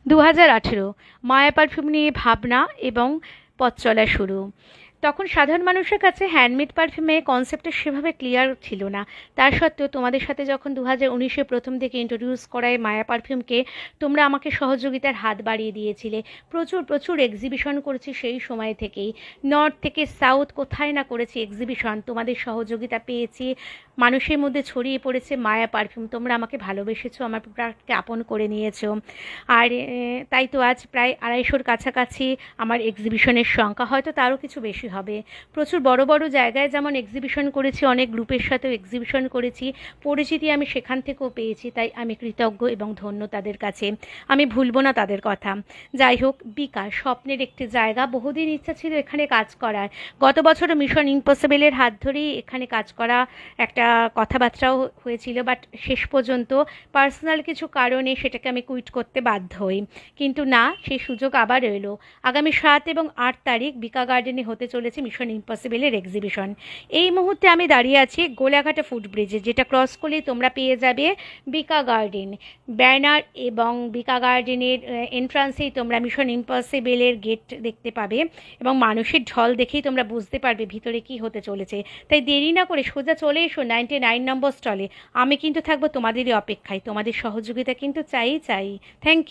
2018 মায়া perfume নিয়ে ভাবনা এবং পথ চলা শুরু। তখন সাধারণ মানুষের কাছে হ্যান্ডমেড পারফিউমে কনসেপ্টটা সেভাবে ক্লিয়ার ছিল না। তার সত্ত্বেও তোমাদের সাথে যখন 2019-এ প্রথম থেকে ইন্ট্রোডিউস করায় মায়া পারফিউমকে, তোমরা আমাকে সহযোগিতার হাত বাড়িয়ে দিয়েছিলে। প্রচুর প্রচুর এক্সিবিশন করেছি সেই সময় থেকেই। নর্থ থেকে সাউথ কোথায় না করেছি এক্সিবিশন, তোমাদের সহযোগিতা পেয়েছি। মানুষের মধ্যে ছড়িয়ে পড়েছে মায়া পারফিউম। তোমরা আমাকে ভালোবেসেছো, আমার প্রোডাক্টকে আপন করে নিয়েছো। আর তাই তো আজ প্রায় 250-র কাছাকাছি আমার এক্সিবিশনের সংখ্যা, হয়তো তারও কিছু বেশি হবে। প্রচুর বড় বড় জায়গায় যেমন এক্সিবিশন করেছি, অনেক গ্রুপের সাথেও এক্সিবিশন করেছি, পরিচিতি আমি সেখান থেকেও পেয়েছি। তাই আমি কৃতজ্ঞ এবং ধন্য তাদের কাছে, আমি ভুলবো না তাদের কথা। যাই হোক, বিকাশ স্বপ্নের একটি জায়গা, বহুদিন ইচ্ছা ছিল এখানে কাজ করার। গত বছরও মিশন ইম্পসিবলের হাত ধরেই এখানে কাজ করা একটা কথাবার্তাও হয়েছিল, বাট শেষ পর্যন্ত পার্সোনাল কিছু কারণে সেটাকে আমি কুইট করতে বাধ্য হই। কিন্তু না, সেই সুযোগ আবার এলো। আগামী 7 এবং 8 তারিখ বিকা গার্ডেনে হতে চলেছে মিশন ইম্পসিবলের এক্সিবিশন। এই মুহূর্তে আমি দাঁড়িয়ে আছি গোলাঘাটা ফুটব্রিজে, যেটা ক্রস করলেই তোমরা পেয়ে যাবে বিকা গার্ডেন ব্যানার, এবং বিকা গার্ডেনের এন্ট্রান্সেই তোমরা মিশন ইম্পসিবলের গেট দেখতে পাবে, এবং মানুষের ঢল দেখেই তোমরা বুঝতে পারবে ভিতরে কি হতে চলেছে। তাই দেরি না করে সোজা চলে এসো 99 নম্বর স্টলে। আমি কিন্তু থাকবো তোমাদেরই অপেক্ষায়। তোমাদের সহযোগিতা কিন্তু চাই চাই। Thank you.